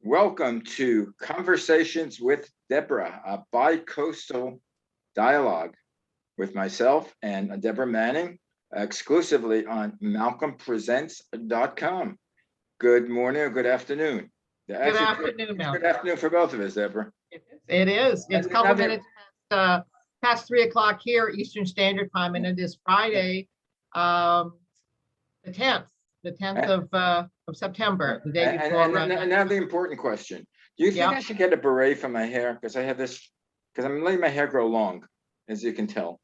Welcome to Conversations with Deborah, a bi-coastal dialogue with myself and Deborah Manning, exclusively on malcolmpresents.com. Good morning or good afternoon. Good afternoon, Good Malcolm. afternoon for both of us, Deborah. It is. It's a couple Another- minutes past 3 o'clock here, Eastern Standard Time, and it is Friday, the 10th of September, the day before. And now the important question. Do you think I should get a beret for my hair? Because I'm letting my hair grow long, as you can tell.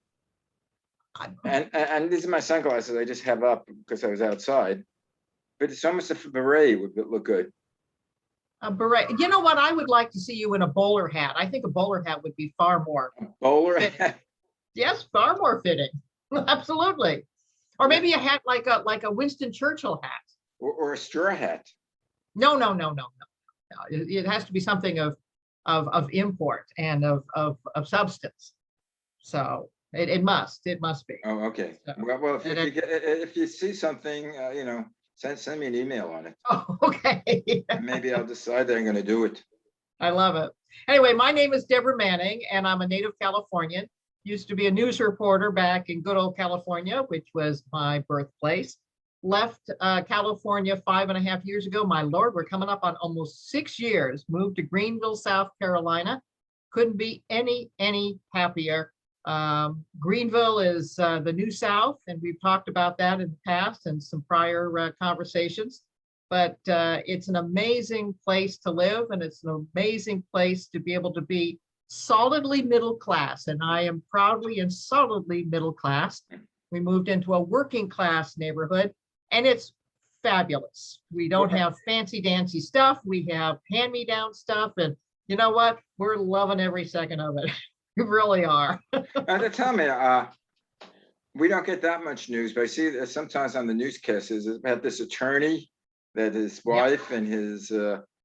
And these are my sunglasses I just have up because I was outside. But it's almost a beret would look good. A beret. You know what? I would like to see you in a bowler hat. I think a bowler hat would be far more. Bowler fitting. hat? Yes, far more fitting. Absolutely. Or maybe a hat like a Winston Churchill hat. Or a straw hat. No. It has to be something of import and of substance. So it must be. Oh, okay. So, Well, if you see something, send me an email on it. Oh, okay. Maybe I'll decide that I'm going to do it. I love it. Anyway, my name is Deborah Manning, and I'm a native Californian. Used to be a news reporter back in good old California, which was my birthplace. Left California 5.5 years ago. My Lord, we're coming up on almost 6 years. Moved to Greenville, South Carolina. Couldn't be any happier. Greenville is the New South, and we've talked about that in the past and some prior conversations. But it's an amazing place to live, and it's an amazing place to be able to be solidly middle class. And I am proudly and solidly middle class. We moved into a working class neighborhood, and it's fabulous. We don't have fancy dancy stuff. We have hand-me-down stuff, and you know what? We're loving every second of it. We really are. Tell me, we don't get that much news, but I see that sometimes on the newscasts about this attorney that his wife and his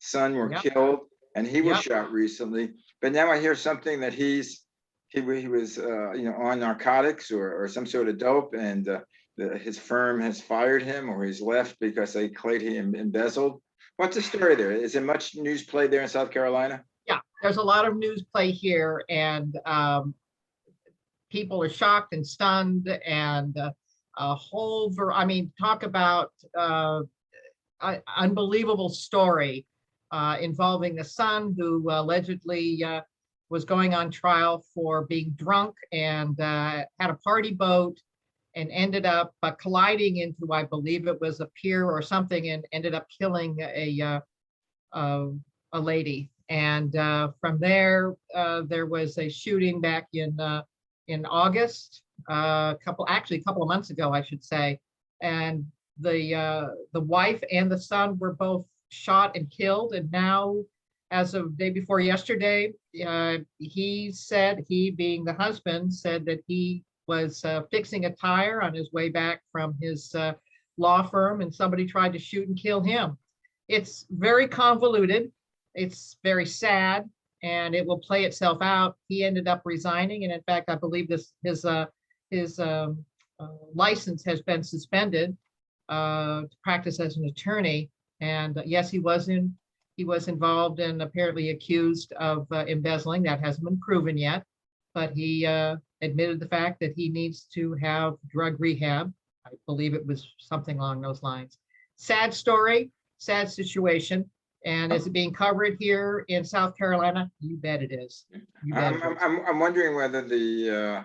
son were killed, and he was shot recently. But now I hear something that he was on narcotics or some sort of dope, and his firm has fired him, or he's left because they claimed he embezzled. What's the story there? Is there much news play there in South Carolina? Yeah, there's a lot of news play here, and people are shocked and stunned, and talk about unbelievable story involving the son who allegedly was going on trial for being drunk and had a party boat and ended up colliding into, I believe it was a pier or something, and ended up killing a lady. And from there, there was a shooting back in August, a couple of months ago, I should say. And the wife and the son were both shot and killed. And now, as of day before yesterday, he being the husband, said that he was fixing a tire on his way back from his law firm, and somebody tried to shoot and kill him. It's very convoluted. It's very sad, and it will play itself out. He ended up resigning, and in fact, I believe his license has been suspended to practice as an attorney. And yes, he was involved and apparently accused of embezzling. That hasn't been proven yet, but he admitted the fact that he needs to have drug rehab. I believe it was something along those lines. Sad story, sad situation. And is it being covered here in South Carolina? You bet it is. I'm wondering whether the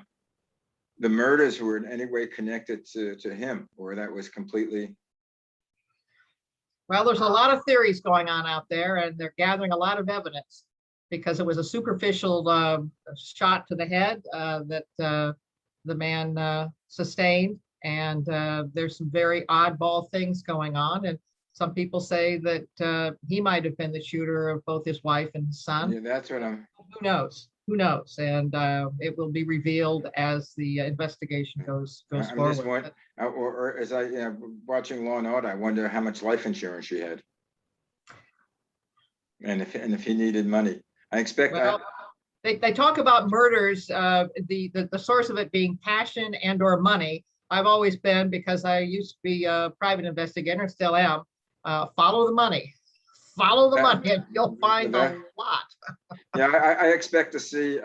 murders were in any way connected to him, or that was completely. Well, there's a lot of theories going on out there, and they're gathering a lot of evidence, because it was a superficial shot to the head that the man sustained. And there's some very oddball things going on. And some people say that he might have been the shooter of both his wife and his son. Yeah, that's what I'm. Who knows? And it will be revealed as the investigation goes forward. Or as I watching Law and Order, I wonder how much life insurance she had, and if he needed money. I expect. Well, they talk about murders, the source of it being passion and or money. I've always been, because I used to be a private investigator and still am, follow the money. Follow the That- money and you'll find that- a lot. Yeah, I expect to see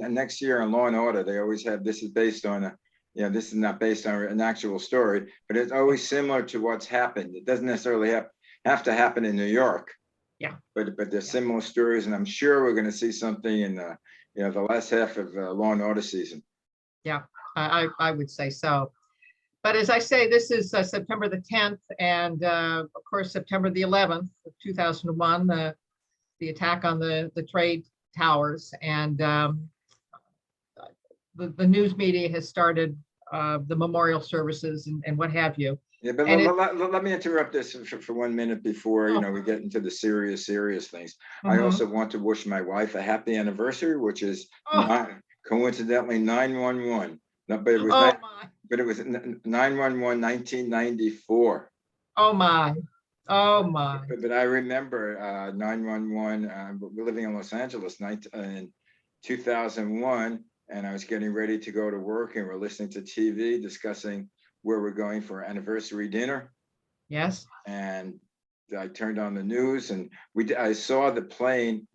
next year on Law and Order, they always have, this is based on this is not based on an actual story, but it's always similar to what's happened. It doesn't necessarily have to happen in New York. Yeah. But there's Yeah. similar stories, and I'm sure we're going to see something in the last half of Law and Order season. Yeah, I would say so. But as I say, this is September the 10th, and of course, September the 11th of 2001, the attack on the trade towers, and the news media has started the memorial services and what have you. Yeah, but And let me interrupt this for 1 minute before Oh. we get into the serious things. I Mhm. also want to wish my wife a happy anniversary, which is Oh. coincidentally 9/11. No, but it was Oh not, my, but it was 9/11 1994. oh my, oh my. But I remember 9/11. We're living in Los Angeles in 2001, and I was getting ready to go to work, and we're listening to TV discussing where we're going for anniversary dinner. Yes. And I turned on the news, and I saw the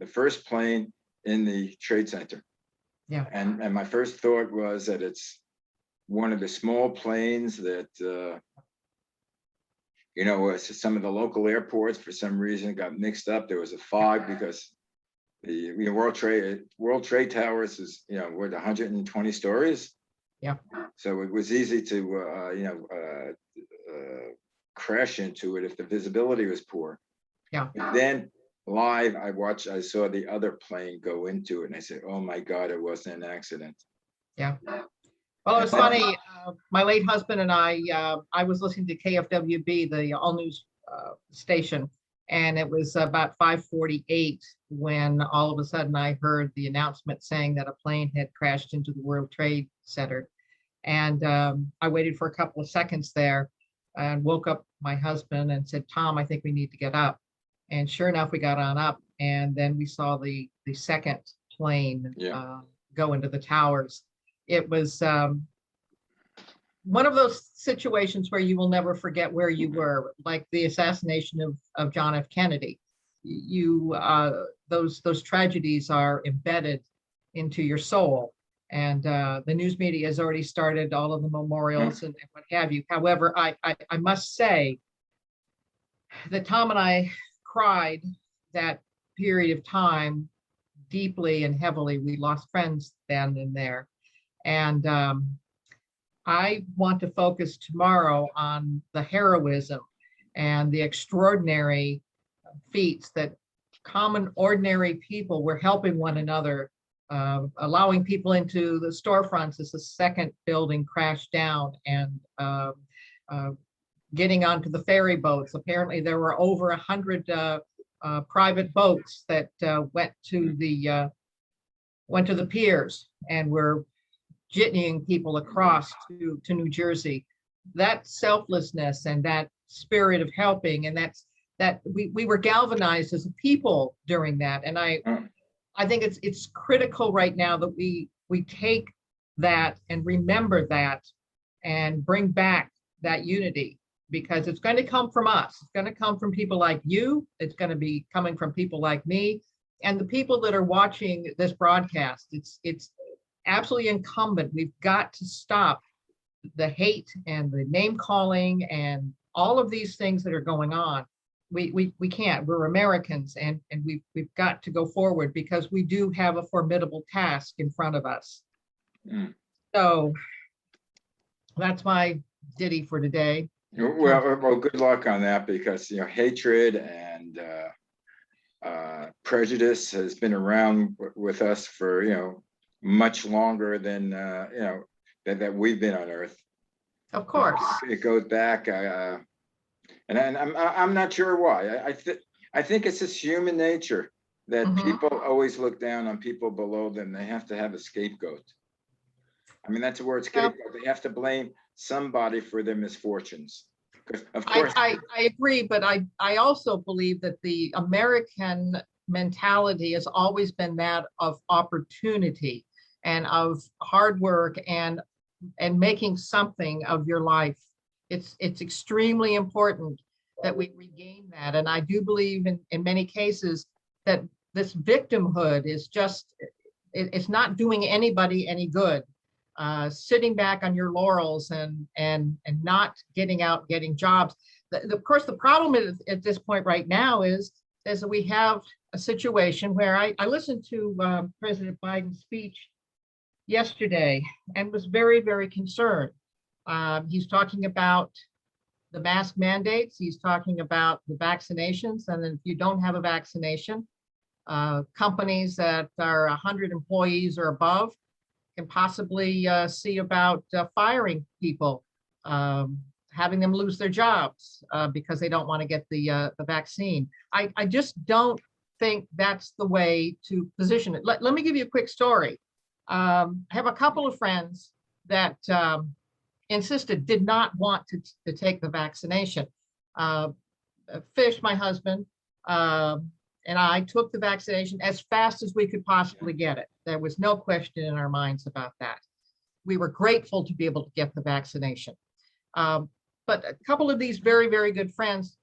first plane in the Trade Center. Yeah. And my first thought was that it's one of the small planes that some of the local airports for some reason got mixed up. There was a fog because the World Trade Towers is with 120 stories. Yeah. So it was easy to crash into it if the visibility was poor. Yeah. But then live, I saw the other plane go into it, and I said, "Oh my God, it wasn't an accident." Yeah. Well, it was funny. My late husband and I was listening to KFWB, the all news station, and it was about 5:48 when all of a sudden I heard the announcement saying that a plane had crashed into the World Trade Center. And I waited for a couple of seconds there and woke up my husband and said, "Tom, I think we need to get up." And sure enough, we got on up, and then we saw the second plane go into the towers. It was one of those situations where you will never forget where you were, like the assassination of John F. Kennedy. Those tragedies are embedded into your soul. And the news media has already started all of the memorials and what have you. However, I must say that Tom and I cried that period of time deeply and heavily. We lost friends then and there. And I want to focus tomorrow on the heroism and the extraordinary feats that common, ordinary people were helping one another, allowing people into the storefronts as the second building crashed down, and getting onto the ferry boats. Apparently, there were over 100 private boats that went to the piers and were jitneying people across to New Jersey. That selflessness and that spirit of helping, and that we were galvanized as a people during that. And I think it's critical right now that we take that and remember that and bring back that unity, because it's going to come from us. It's going to come from people like you. It's going to be coming from people like me and the people that are watching this broadcast. It's absolutely incumbent. We've got to stop the hate and the name calling and all of these things that are going on. We can't. We're Americans, and we've got to go forward, because we do have a formidable task in front of us. So that's my ditty for today. Well, good luck on that, because hatred and prejudice has been around with us for much longer than that we've been on Earth. Of course, it goes back, and I'm not sure why. I think it's just human nature that people always look down on people below them. They have to have a scapegoat. I mean, that's the word, scapegoat. They have to blame somebody for their misfortunes. Of course, I agree, but I also believe that the American mentality has always been that of opportunity and of hard work and making something of your life. It's extremely important that we regain that. And I do believe in many cases that this victimhood is just, it's not doing anybody any good. Sitting back on your laurels and not getting out, getting jobs. Of course, the problem is, at this point right now is that we have a situation where I listened to President Biden's speech yesterday and was very, very concerned. He's talking about the mask mandates. He's talking about the vaccinations. And then if you don't have a vaccination, companies that are 100 employees or above can possibly see about firing people, having them lose their jobs because they don't want to get the vaccine. I just don't think that's the way to position it. Let me give you a quick story. I have a couple of friends that insisted, did not want to take the vaccination. Fish, my husband, and I took the vaccination as fast as we could possibly get it. There was no question in our minds about that. We were grateful to be able to get the vaccination. But a couple of these very, very good friends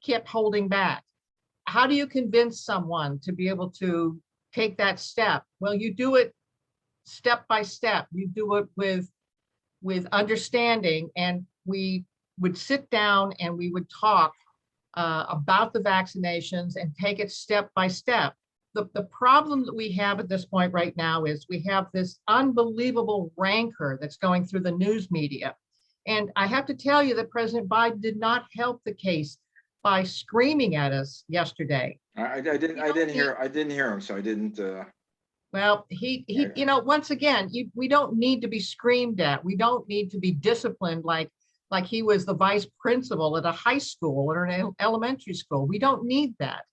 kept holding back. How do you convince someone to be able to take that step? Well, you do it step by step. You do it with understanding, and we would sit down and we would talk about the vaccinations and take it step by step. The problem that we have at this point right now is we have this unbelievable rancor that's going through the news media. And I have to tell you that President Biden did not help the case by screaming at us yesterday. I didn't hear him, so I didn't. Well, you know, once again, we don't need to be screamed at. We don't need to be disciplined like he was the vice principal at a high school or an elementary school. We don't need that.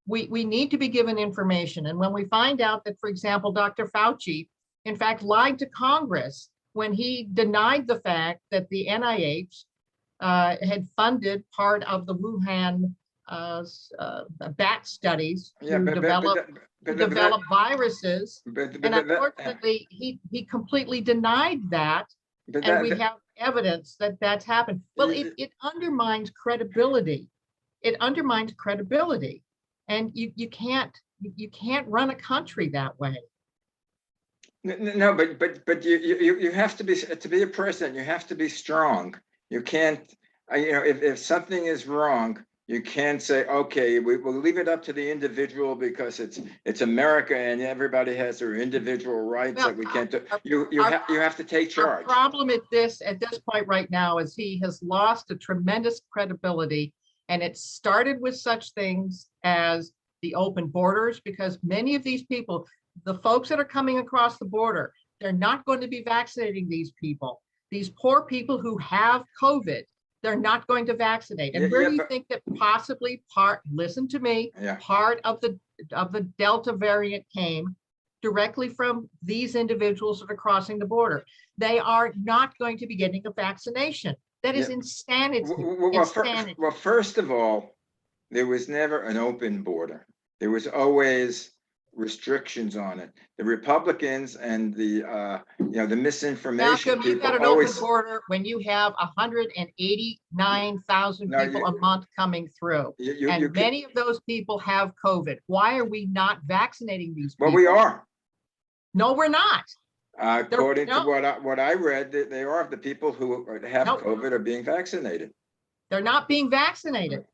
We need to be given information. And when we find out that, for example, Dr. Fauci, in fact, lied to Congress when he denied the fact that the NIH had funded part of the Wuhan bat studies to develop viruses. And unfortunately, he completely denied that. And we have evidence that that's happened. Well, it undermines credibility. It undermines credibility. And you can't run a country that way. No, but you have to be a president, you have to be strong. You can't, if something is wrong, you can't say, okay, we'll leave it up to the individual because it's America and everybody has their individual rights that we can't do. You have to take charge. The problem at this point right now is he has lost a tremendous credibility, and it started with such things as the open borders, because many of these people, the folks that are coming across the border, they're not going to be vaccinating these people. These poor people who have COVID, they're not going to vaccinate. And where do you think that possibly listen to me, part of the Delta variant came directly from these individuals that are crossing the border? They are not going to be getting a vaccination. That is insanity. Well, first of all, there was never an open border. There was always restrictions on it. The Republicans and the misinformation. Malcolm, you've got an open border when you have 189,000 people a month coming through, and many of those people have COVID. Why are we not vaccinating these people? Well, we are. No, we're not. According to what I read, they are. The people who have COVID are being vaccinated. They're not being vaccinated.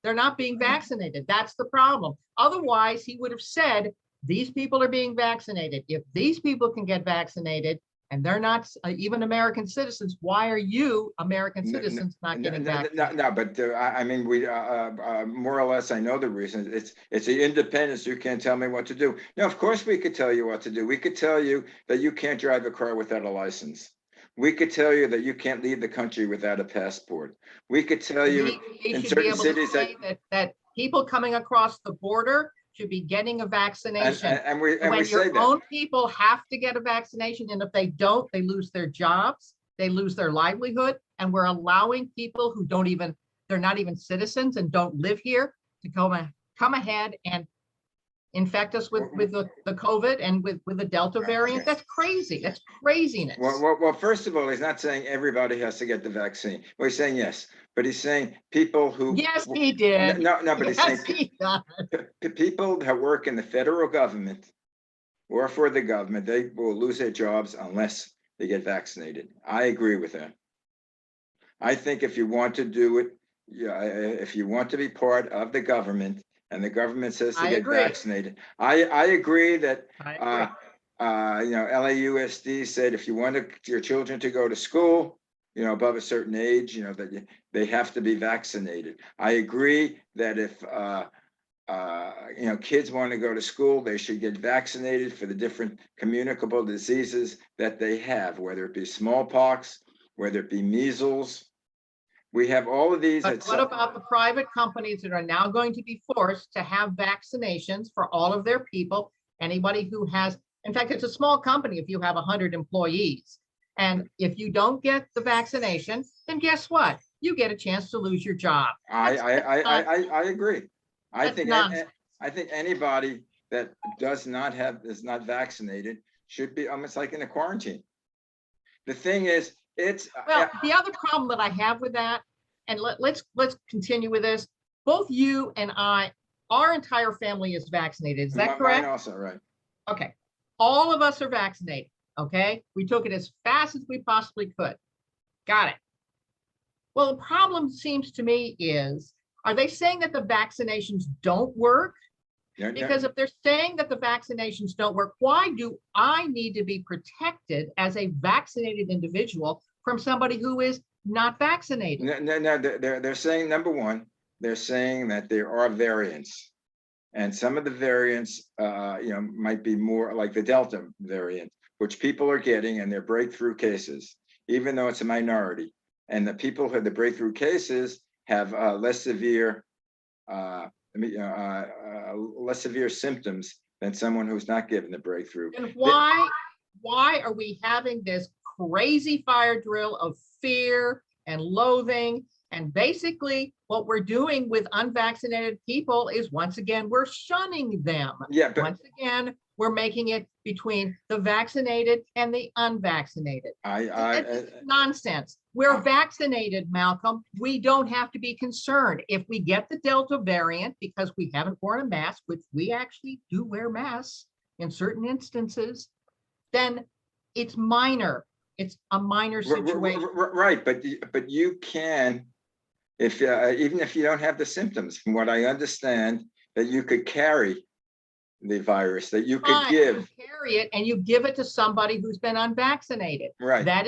They're not being vaccinated. That's the problem. Otherwise, he would have said, these people are being vaccinated. If these people can get vaccinated and they're not even American citizens, why are you, American citizens, not getting vaccinated? No, but I mean, we more or less, I know the reason. It's the independence. You can't tell me what to do. No, of course we could tell you what to do. We could tell you that you can't drive a car without a license. We could tell you that you can't leave the country without a passport. We could tell you in certain cities that people coming across the border should be getting a vaccination. And we say your that. own people have to get a vaccination, and if they don't, they lose their jobs, they lose their livelihood, and we're allowing people who they're not even citizens and don't live here to come ahead and infect us with the COVID and with the Delta variant. That's crazy. That's craziness. Well, first of all, he's not saying everybody has to get the vaccine. Well, he's saying yes, but he's saying people who. Yes, he did. No, but he's saying Yes, he does. people that work in the federal government or for the government, they will lose their jobs unless they get vaccinated. I agree with that. I think if you want to do it, yeah, if you want to be part of the government and the government says to I get agree. vaccinated, I agree that I agree. LAUSD said if you want your children to go to school, above a certain age, that they have to be vaccinated. I agree that if kids want to go to school, they should get vaccinated for the different communicable diseases that they have, whether it be smallpox, whether it be measles. We have all of these. But what about the private companies that are now going to be forced to have vaccinations for all of their people? Anybody who has, in fact, it's a small company if you have 100 employees. And if you don't get the vaccination, then guess what? You get a chance to lose your job. I agree. I think anybody that is not vaccinated should be almost like in a quarantine. The thing is, well, the other problem that I have with that, and let's continue with this. Both you and I, our entire family is vaccinated. Is that correct? Mine also, right? Okay. All of us are vaccinated. Okay. We took it as fast as we possibly could. Got it. Well, the problem seems to me is, are they saying that the vaccinations don't work? Because if they're saying that the vaccinations don't work, why do I need to be protected as a vaccinated individual from somebody who is not vaccinated? No, they're saying, number one, they're saying that there are variants. And some of the variants, might be more like the Delta variant, which people are getting, and they're breakthrough cases, even though it's a minority. And the people who have the breakthrough cases have less severe symptoms than someone who's not given the breakthrough. And why are we having this crazy fire drill of fear and loathing? And basically what we're doing with unvaccinated people is, once again, we're shunning them. Yeah, but once again, we're making it between the vaccinated and the unvaccinated. It's nonsense. We're vaccinated, Malcolm. We don't have to be concerned. If we get the Delta variant because we haven't worn a mask, which we actually do wear masks in certain instances, then it's minor. It's a minor situation. Right, but you can, if even if you don't have the symptoms, from what I understand, that you could carry the virus, that you could give. You carry it and you give it to somebody who's been unvaccinated. Right. That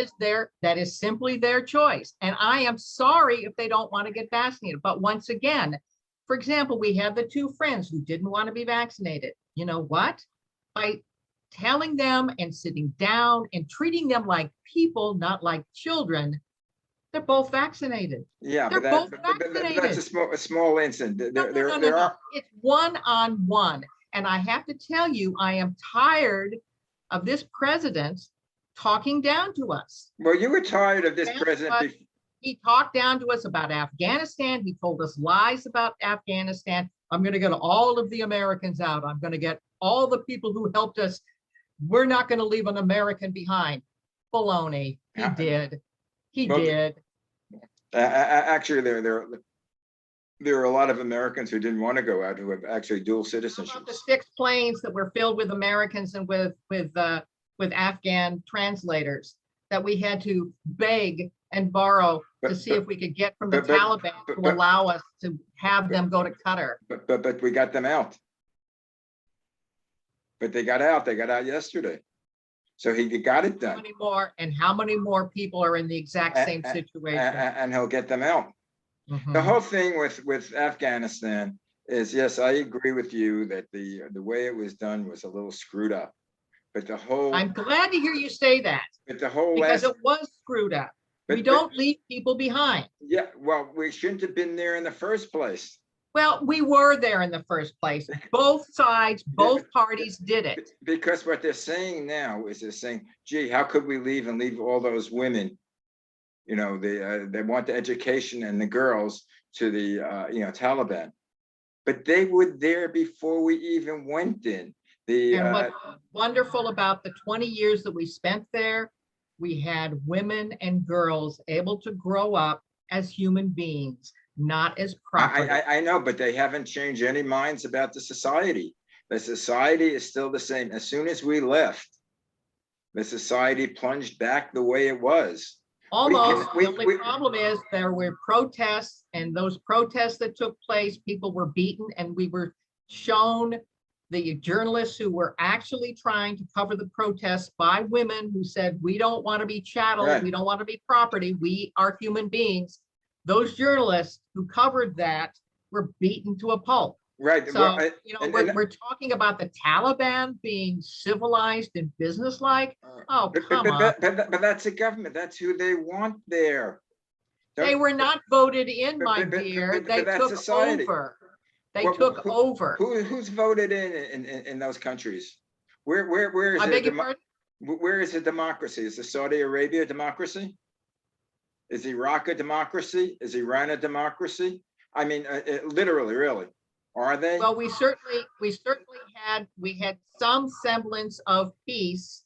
is simply their choice. And I am sorry if they don't want to get vaccinated. But once again, for example, we have the two friends who didn't want to be vaccinated. You know what? By telling them and sitting down and treating them like people, not like children, they're both vaccinated. Yeah, they're both vaccinated. That's a small incident. No. It's one-on-one. And I have to tell you, I am tired of this president talking down to us. Well, you were tired of this president. He talked down to us about Afghanistan. He told us lies about Afghanistan. I'm going to get all of the Americans out. I'm going to get all the people who helped us. We're not going to leave an American behind. Baloney. He did. He did. Actually, there are a lot of Americans who didn't want to go out, who have actually dual citizenship. How about the 6 planes that were filled with Americans and with Afghan translators that we had to beg and borrow to see if we could get from the Taliban to allow us to have them go to Qatar. But we got them out. But they got out. They got out yesterday. So he got it done. How many more people are in the exact same situation? And he'll get them out. Mm-hmm. The whole thing with Afghanistan is, yes, I agree with you that the way it was done was a little screwed up. But the whole— I'm glad to hear you say that. But the whole— because it was screwed up. We don't leave people behind. Yeah, well, we shouldn't have been there in the first place. Well, we were there in the first place. Both sides, both parties did it. Because what they're saying now is they're saying, gee, how could we leave all those women? They want the education and the girls to the Taliban. but they were there before we even went in. The And what's wonderful about the 20 years that we spent there, we had women and girls able to grow up as human beings, not as property. I know, but they haven't changed any minds about the society. The society is still the same. As soon as we left, the society plunged back the way it was. Almost. The only problem is there were protests, and those protests that took place, people were beaten, and we were shown the journalists who were actually trying to cover the protests by women who said, we don't want to be chattel, Right. we don't want to be property, we are human beings. Those journalists who covered that were beaten to a pulp. Right. So, Well, we're talking about the Taliban being civilized and businesslike. Oh, come on. but that's the government. That's who they want there. They were not voted in, my dear. They that's took society. over. They took over. Who's voted in those countries? Where is I beg your it? pardon? Where is the democracy? Is the Saudi Arabia a democracy? Is Iraq a democracy? Is Iran a democracy? I mean, literally, really. Are they? Well, we certainly had some semblance of peace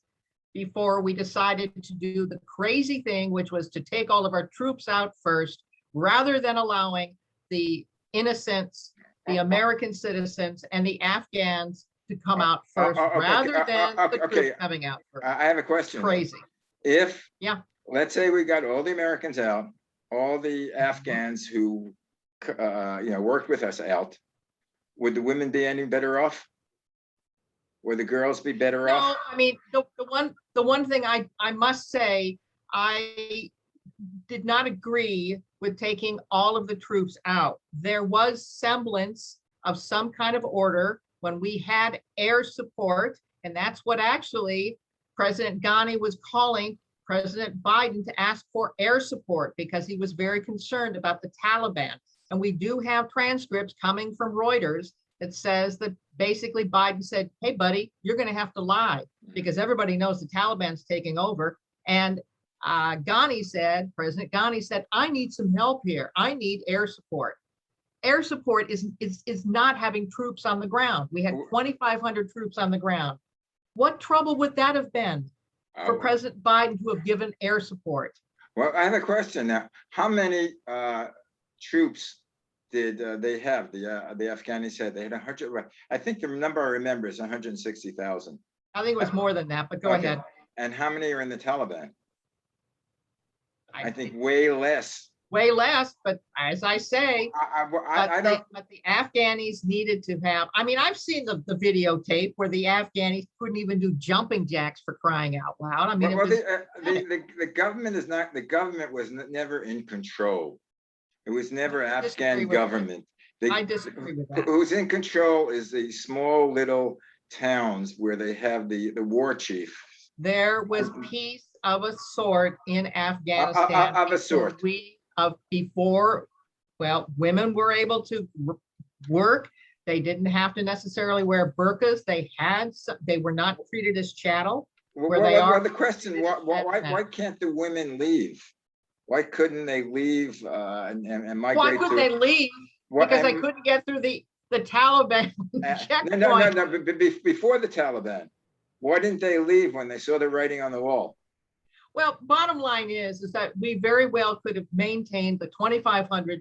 before we decided to do the crazy thing, which was to take all of our troops out first, rather than allowing the innocents, the American citizens, and the Afghans to come out first, rather than the troops coming out first. I have a question. It's crazy. If, yeah, let's say we got all the Americans out, all the Afghans who, worked with us out, would the women be any better off? Would the girls be better off? No, I mean, the one thing I must say, I did not agree with taking all of the troops out. There was semblance of some kind of order when we had air support, and that's what actually President Ghani was calling President Biden to ask for air support because he was very concerned about the Taliban. And we do have transcripts coming from Reuters that says that basically Biden said, hey, buddy, you're going to have to lie because everybody knows the Taliban's taking over. And President Ghani said, I need some help here. I need air support. Air support is not having troops on the ground. We had 2,500 troops on the ground. What trouble would that have been for President Biden to have given air support? Well, I have a question now. How many troops did they have? The Afghanis said they had 100. I think the number I remember is 160,000. I think it was more than that, but go ahead. And how many are in the Taliban? I think way less. Way less, but as I say, I don't. But the Afghanis needed to have. I mean, I've seen the videotape where the Afghanis couldn't even do jumping jacks for crying out loud. I mean, the government is not. The government was never in control. It was never Afghan government. I disagree with that. Who's in control is the small little towns where they have the war chief. There was peace of a sort in Afghanistan. Of a sort. Before, women were able to work. They didn't have to necessarily wear burqas. They were not treated as chattel. The question: why can't the women leave? Why couldn't they leave and migrate? Why couldn't they leave? Because they couldn't get through the Taliban checkpoint. No. But before the Taliban, why didn't they leave when they saw the writing on the wall? Well, bottom line is that we very well could have maintained the 2,500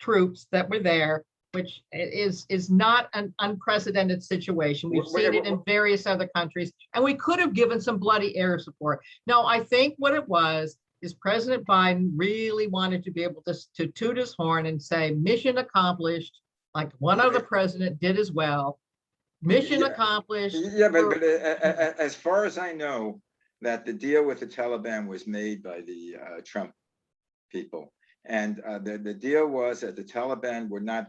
troops that were there, which is not an unprecedented situation. We've seen it in various other countries, and we could have given some bloody air support. No, I think what it was is President Biden really wanted to be able to toot his horn and say, mission accomplished, like one other president did as well. Mission accomplished. Yeah, but as far as I know, that the deal with the Taliban was made by the Trump people. And the deal was that the Taliban would not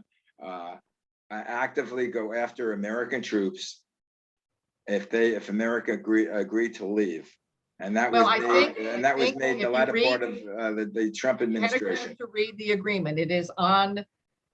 actively go after American troops if America agreed to leave. And that was made the latter part of the Trump administration. To read the agreement, it is on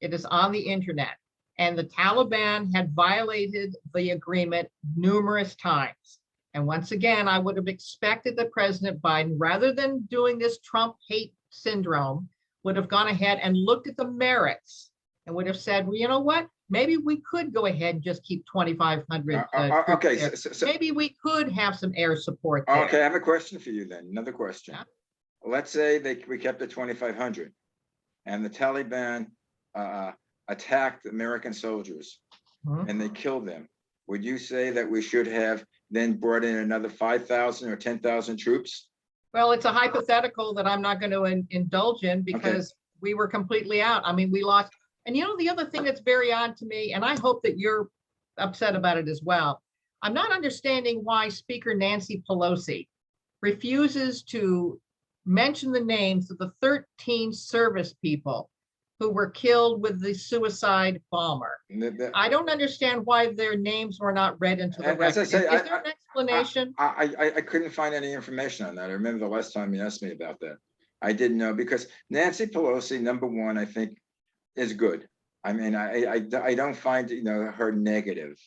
the internet. And the Taliban had violated the agreement numerous times. And once again, I would have expected that President Biden, rather than doing this Trump hate syndrome, would have gone ahead and looked at the merits and would have said, well, you know what? maybe we could go ahead and just keep 2,500 troops Okay, there. Maybe we could have some air support there. okay, I have a question for you then, another question. Yeah. Let's say we kept it 2,500 and the Taliban attacked American soldiers Mhm. and they killed them. Would you say that we should have then brought in another 5,000 or 10,000 troops? Well, it's a hypothetical that I'm not going to indulge in because we were completely out. I mean, we lost. And the other thing that's very odd to me, and I hope that you're upset about it as well. I'm not understanding why Speaker Nancy Pelosi refuses to mention the names of the 13 service people who were killed with the suicide bomber. I don't understand why their names were not read into the record. Is there an explanation? I couldn't find any information on that. I remember the last time you asked me about that. I didn't know because Nancy Pelosi, number one, I think is good. I mean, I don't find her negative.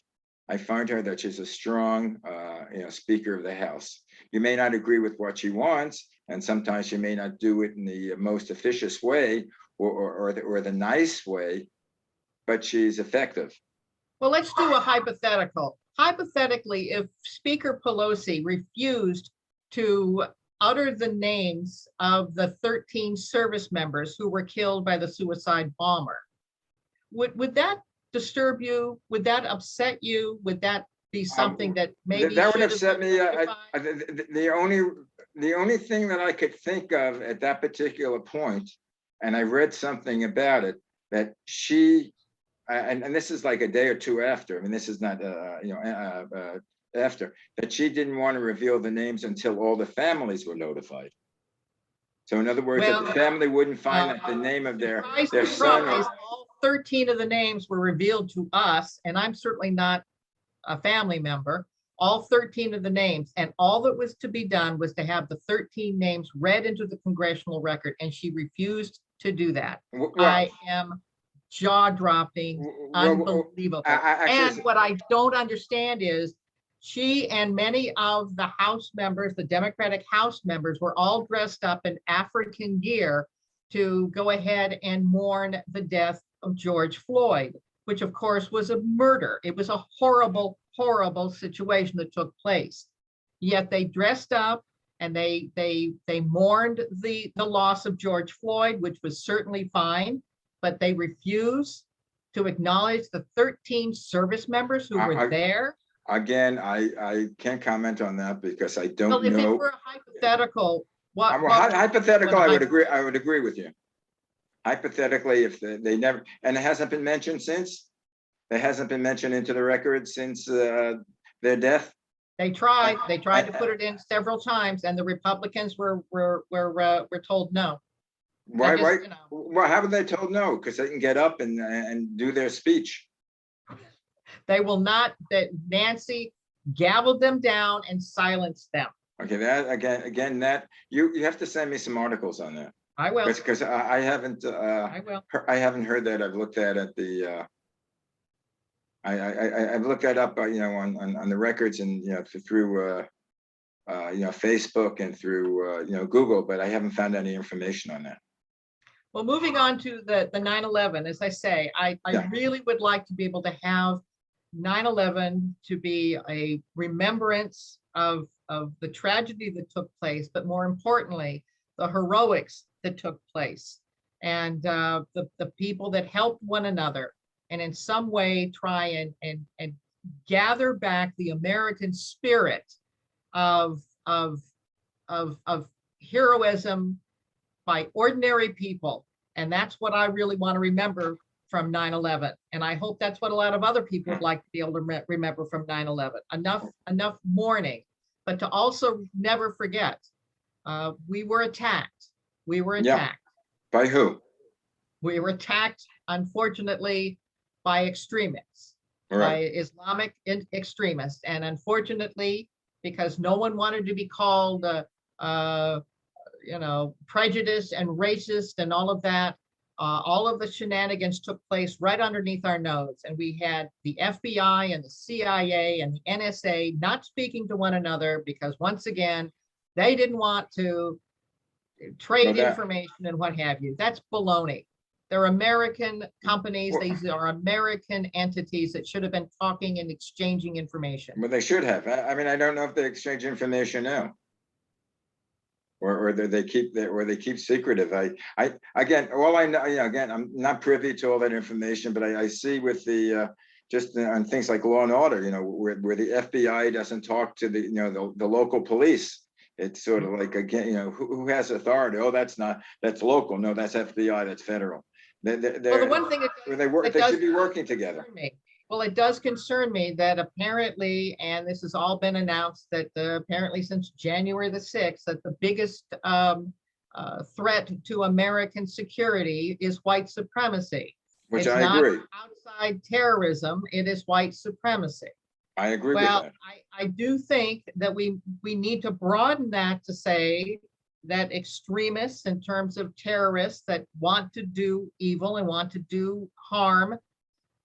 I find her that she's a strong Speaker of the House. You may not agree with what she wants, and sometimes she may not do it in the most officious way or the nice way, but she's effective. Well, let's do a hypothetical. Hypothetically, if Speaker Pelosi refused to utter the names of the 13 service members who were killed by the suicide bomber, would that disturb you? Would that upset you? Would that be something that maybe that would upset me? The only thing that I could think of at that particular point, and I read something about it, that she, and this is like a day or two after, I mean, this is not, after, that she didn't want to reveal the names until all the families were notified. So in other words, that the family wouldn't find that the name of their son. All 13 of the names were revealed to us, and I'm certainly not a family member. All 13 of the names, and all that was to be done was to have the 13 names read into the congressional record, and she refused to do that. Well, I am jaw-dropping, unbelievable. And what I don't understand is she and many of the House members, the Democratic House members, were all dressed up in African gear to go ahead and mourn the death of George Floyd, which of course was a murder. It was a horrible, horrible situation that took place. Yet they dressed up and they mourned the loss of George Floyd, which was certainly fine, but they refused to acknowledge the 13 service members who were there. Again, I can't comment on that because I don't know. Well, if it were a hypothetical, hypothetical, I would agree with you. Hypothetically, if they never, and it hasn't been mentioned since, it hasn't been mentioned into the record since their death. They tried to put it in several times, and the Republicans were told no. Why? Well, how were they told no? Because they can get up and do their speech. They will not. That Nancy gavelled them down and silenced them. Okay, that again, that you have to send me some articles on that. I will. Because I haven't. I will. I haven't heard that. I've looked at the. I've looked that up, on the records and through Facebook and through Google, but I haven't found any information on that. Well, moving on to the 9/11, as I say, I really would like to be able to have 9/11 to be a remembrance of the tragedy that took place, but more importantly, the heroics that took place, and the people that helped one another, and in some way try and gather back the American spirit of heroism by ordinary people. And that's what I really want to remember from 9/11. And I hope that's what a lot of other people would like to be able to remember from 9/11. Enough mourning, but to also never forget, we were attacked. We were attacked. By who? We were attacked, unfortunately, by extremists, by Islamic extremists. And unfortunately, because no one wanted to be called prejudiced and racist and all of that, all of the shenanigans took place right underneath our nose. And we had the FBI and the CIA and the NSA not speaking to one another because, once again, they didn't want to trade information and what have you. That's baloney. They're American companies. Well- These are American entities that should have been talking and exchanging information. Well, they should have. I mean, I don't know if they exchange information now. Or they keep that, or they keep secretive. Again, all I know, again, I'm not privy to all that information, but I see with the, just on things like law and order, where the FBI doesn't talk to the local police. It's sort of like, again, who has authority? Oh, that's local. No, that's FBI, that's federal. Well, the one thing They should be working together. Well, it does concern me that apparently, and this has all been announced, that apparently since January the 6th, that the biggest threat to American security is white supremacy. Which It's I not agree. outside terrorism, it is white supremacy. I agree with Well, that. I do think that we need to broaden that to say that extremists, in terms of terrorists that want to do evil and want to do harm,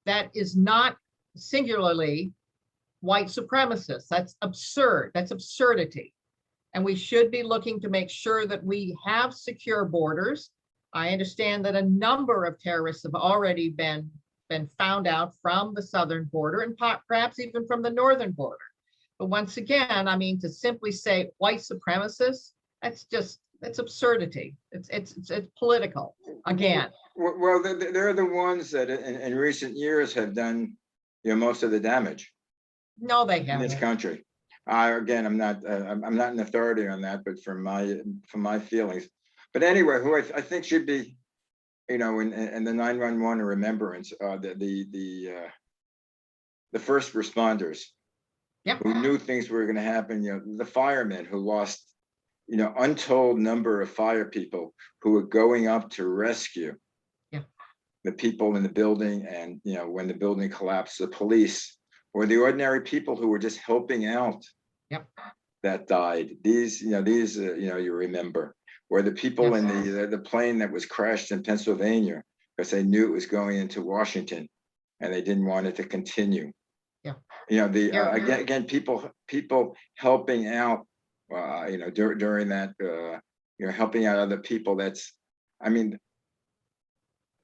that is not singularly white supremacists. That's absurd. That's absurdity. And we should be looking to make sure that we have secure borders. I understand that a number of terrorists have already been found out from the southern border and perhaps even from the northern border. But once again, I mean, to simply say white supremacists, that's absurdity. It's political again. Well, they're the ones that in recent years have done, most of the damage No, they in this haven't. country. Again, I'm not an authority on that, but from my feelings. But anyway, who I think should be, in the 911 remembrance, the first responders. Yep. Who knew things were going to happen. The firemen who lost, untold number of fire people who were going up to rescue the people in the building, and when the building collapsed, the police or the ordinary people who were just helping out. Yep. That died. These you remember, or the people in the plane that was crashed in Pennsylvania because they knew it was going into Washington, and they didn't want it to continue. Yeah. Again, people helping out, during that, helping out other people.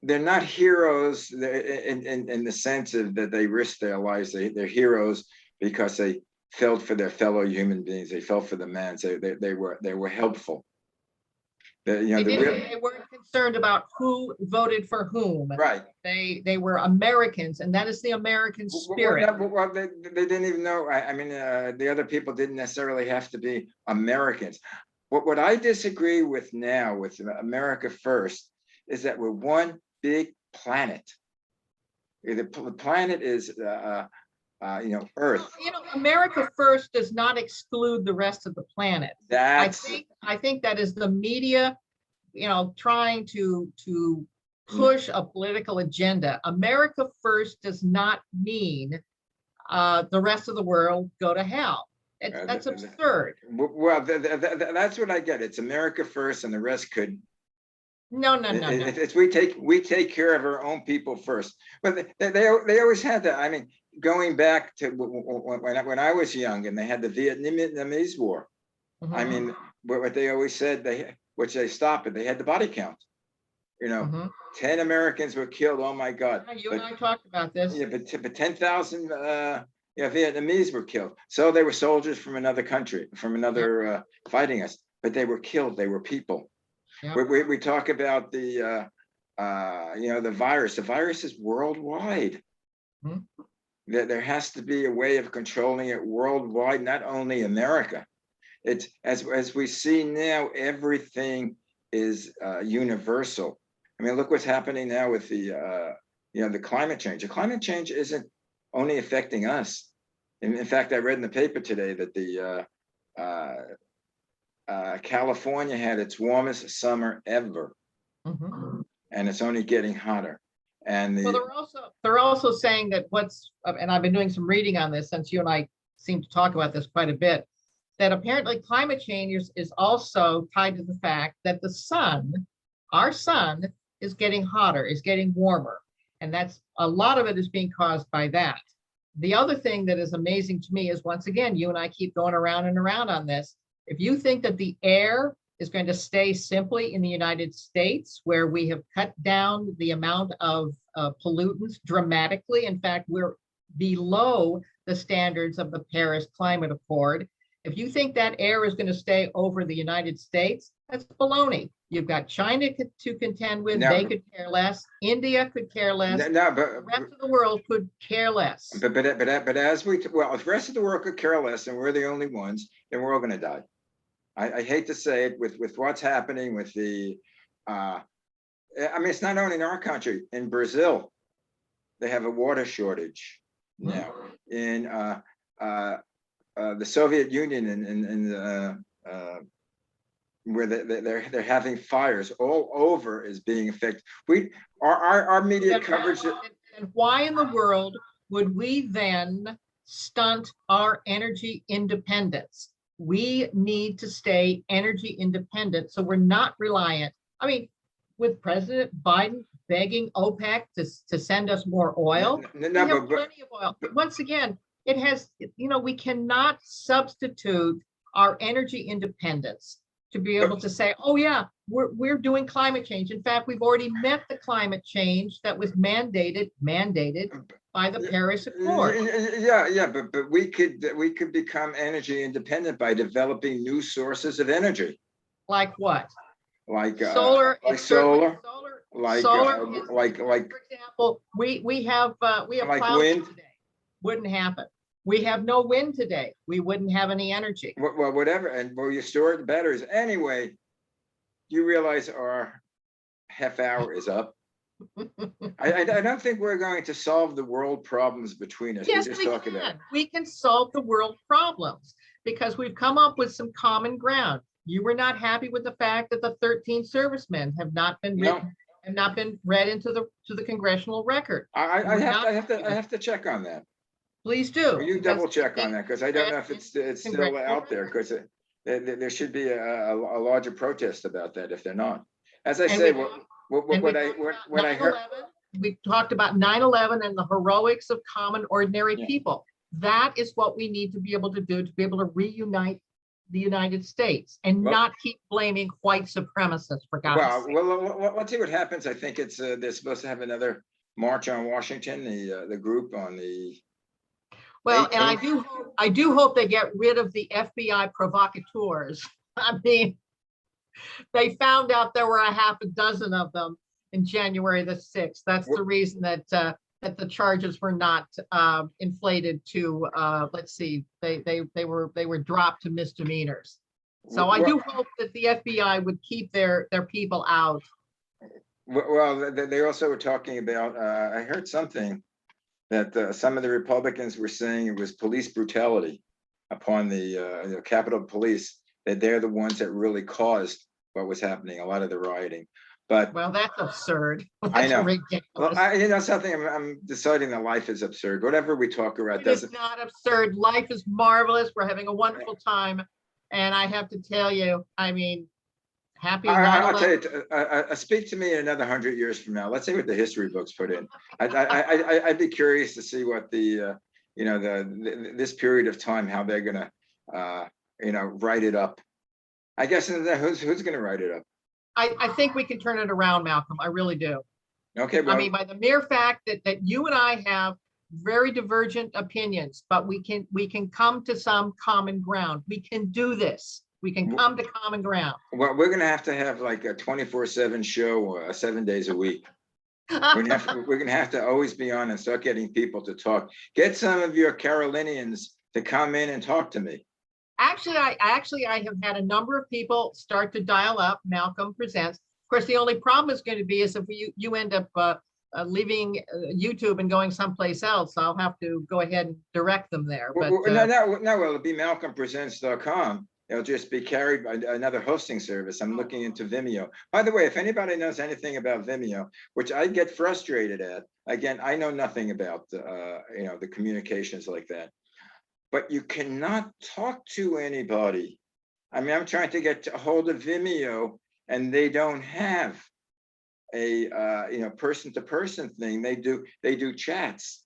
They're not heroes in the sense of that they risked their lives. They're heroes because they felt for their fellow human beings. They felt for the man. So they were helpful. They weren't concerned about who voted for whom. Right. They were Americans, and that is the American spirit. Well, they didn't even know. I mean, the other people didn't necessarily have to be Americans. What I disagree with now with America First is that we're one big planet. The planet is, Earth. America First does not exclude the rest of the planet. I think that is the media, trying to push a political agenda. America First does not mean the rest of the world go to hell. That's absurd. Well, that's what I get. It's America First, and the rest could. No. It's we take care of our own people first. But they always had that. I mean, going back to when I was young, and they had the Vietnamese War. Mhm. I mean, what they always said, which they stopped it. They had the body count. Mhm. 10 Americans were killed. Oh my God! You and I talked about this. Yeah, but 10,000 Vietnamese were killed. So they were soldiers from another country, from another fighting us. But they were killed. They were people. Yeah. We talk about the the virus. The virus is worldwide. Mhm. There has to be a way of controlling it worldwide, not only America. It's as we see now, everything is universal. I mean, look what's happening now with the climate change. The climate change isn't only affecting us. In fact, I read in the paper today that the California had its warmest summer ever, Mhm. and it's only getting hotter. And Well, they're also saying that and I've been doing some reading on this since you and I seem to talk about this quite a bit, that apparently climate change is also tied to the fact that the sun, our sun, is getting hotter, is getting warmer. And that's a lot of it is being caused by that. The other thing that is amazing to me is, once again, you and I keep going around and around on this. If you think that the air is going to stay simply in the United States, where we have cut down the amount of pollutants dramatically. In fact, we're below the standards of the Paris Climate Accord. If you think that air is going to stay over the United States, that's baloney. You've got China to contend with, No. they could care less. India could care less. No, The rest of the world could care less. but as well, if the rest of the world could care less and we're the only ones, then we're all going to die. I hate to say it, with what's happening with the, I mean, it's not only in our country. In Brazil, they have a water shortage now. In the Soviet Union and where they're having fires all over is being affected. Our media coverage. And why in the world would we then stunt our energy independence? We need to stay energy independent, so we're not reliant. I mean, with President Biden begging OPEC to send us more oil, we have plenty of oil. But once again, it has, we cannot substitute our energy independence to be able to say, oh yeah, we're doing climate change. In fact, we've already met the climate change that was mandated by the Paris Accord. Yeah, but we could become energy independent by developing new sources of energy. Like what? Like solar. Like solar. Solar. Like for example, we have like clouds wind today. Wouldn't happen. We have no wind today. We wouldn't have any energy. Well, whatever, and well, you store the batteries anyway. You realize our half hour is up. I don't think we're going to solve the world problems between us. Yes, we just we talk can. about it. We can solve the world problems because we've come up with some common ground. You were not happy with the fact that the 13 servicemen have not been written, have not been read into the congressional record. I have to check on that. Please do. Will you double check on that, because I don't know if it's still out there, because there should be a larger protest about that if they're not. As I say, what I heard. We talked about 9/11 and the heroics of common ordinary people. That is what we need to be able to do to be able to reunite the United States and not keep blaming white supremacists, for God's sake. Well, let's see what happens. I think it's they're supposed to have another march on Washington, the group on the. Well, and I do hope they get rid of the FBI provocateurs. I mean, they found out there were a half a dozen of them in January the 6th. That's the reason that the charges were not inflated to let's see, they were dropped to misdemeanors. So I do hope that the FBI would keep their people out. Well, they also were talking about, I heard something that some of the Republicans were saying it was police brutality upon the Capitol Police, that they're the ones that really caused what was happening, a lot of the rioting. But well, that's absurd. That's I know. Ridiculous. Well, something I'm deciding that life is absurd. Whatever we talk about doesn't. It's not absurd. Life is marvelous. We're having a wonderful time, and I have to tell you, I mean, happy. I'll tell you. Speak to me in another 100 years from now. Let's see what the history books put in. I'd be curious to see what the this period of time, how they're gonna write it up. I guess who's gonna write it up? I think we can turn it around, Malcolm. I really do. Okay. Well, I mean, by the mere fact that you and I have very divergent opinions, but we can come to some common ground. We can do this. We can come to common ground. Well, we're gonna have to have like a 24/7 show, 7 days a week. We're gonna have to always be on and start getting people to talk. Get some of your Carolinians to come in and talk to me. Actually, I have had a number of people start to dial up Malcolm Presents. Of course, the only problem is going to be is if you end up leaving YouTube and going someplace else, I'll have to go ahead and direct them there. But no, it'll be malcolmpresents.com. It'll just be carried by another hosting service. I'm looking into Vimeo. By the way, if anybody knows anything about Vimeo, which I get frustrated at, again, I know nothing about the communications like that. But you cannot talk to anybody. I mean, I'm trying to get a hold of Vimeo, and they don't have a person-to-person thing. They do chats.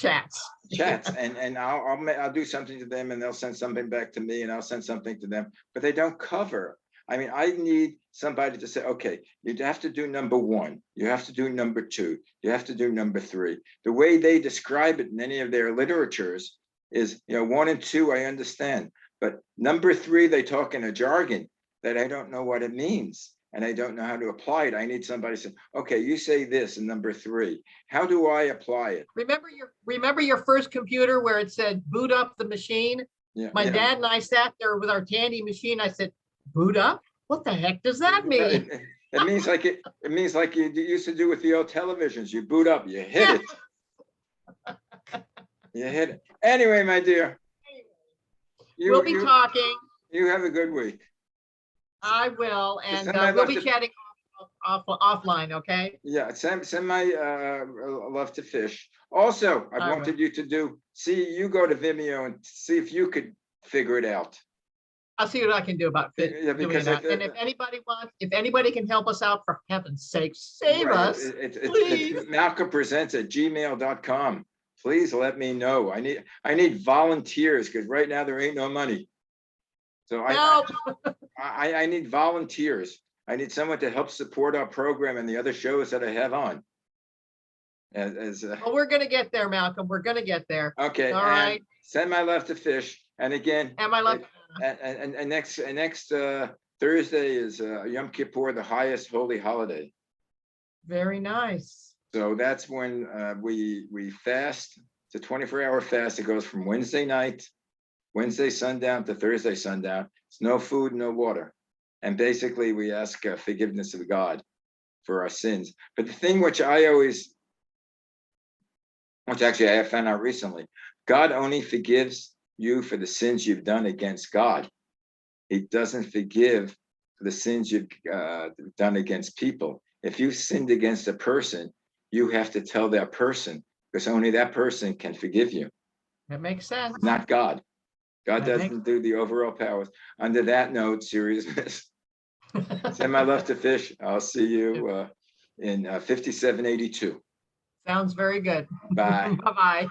And I'll do something to them, and they'll send something back to me, and I'll send something to them. But they don't cover. I mean, I need somebody to say, okay, you have to do number one, you have to do number two, you have to do number three. The way they describe it in any of their literatures is, one and two, I understand, but number three, they talk in a jargon that I don't know what it means. And I don't know how to apply it. I need somebody to say, okay, you say this in number three. How do I apply it? Remember your first computer where it said boot up the machine? Yeah, My yeah. dad and I sat there with our Tandy machine. I said, boot up? What the heck does that mean? It means like it means like you used to do with the old televisions. You boot up, you hit it. You hit it. Anyway, my dear. We'll be talking. You have a good week. I will, and Send my we'll love be to- chatting offline, okay? Yeah, send my love to Fish. Also, I All wanted you to you go to Vimeo and see if you could figure it out. I'll see what I can do about Yeah, doing because that. And if anybody can help us out, for heaven's sake, save Right, us, please. It's malcolmpresents@gmail.com. Please let me know. I need volunteers because right now there ain't no money. So Help. I need volunteers. I need someone to help support our program and the other shows that I have on. Well, we're gonna get there, Malcolm. We're gonna get there. Okay. All and right. Send my love to Fish. And again, And my love. and next Thursday is Yom Kippur, the highest holy holiday. Very nice. So that's when we fast. It's a 24-hour fast. It goes from Wednesday sundown to Thursday sundown. It's no food, no water. And basically we ask forgiveness of God for our sins. But the thing which actually I have found out recently, God only forgives you for the sins you've done against God. He doesn't forgive for the sins you've done against people. If you've sinned against a person, you have to tell that person, because only that person can forgive you. That makes sense. Not God. God That doesn't do the overall powers. Under that note, seriousness. Send my love to Fish. I'll see you in 5782. Sounds very good. Bye. Bye-bye.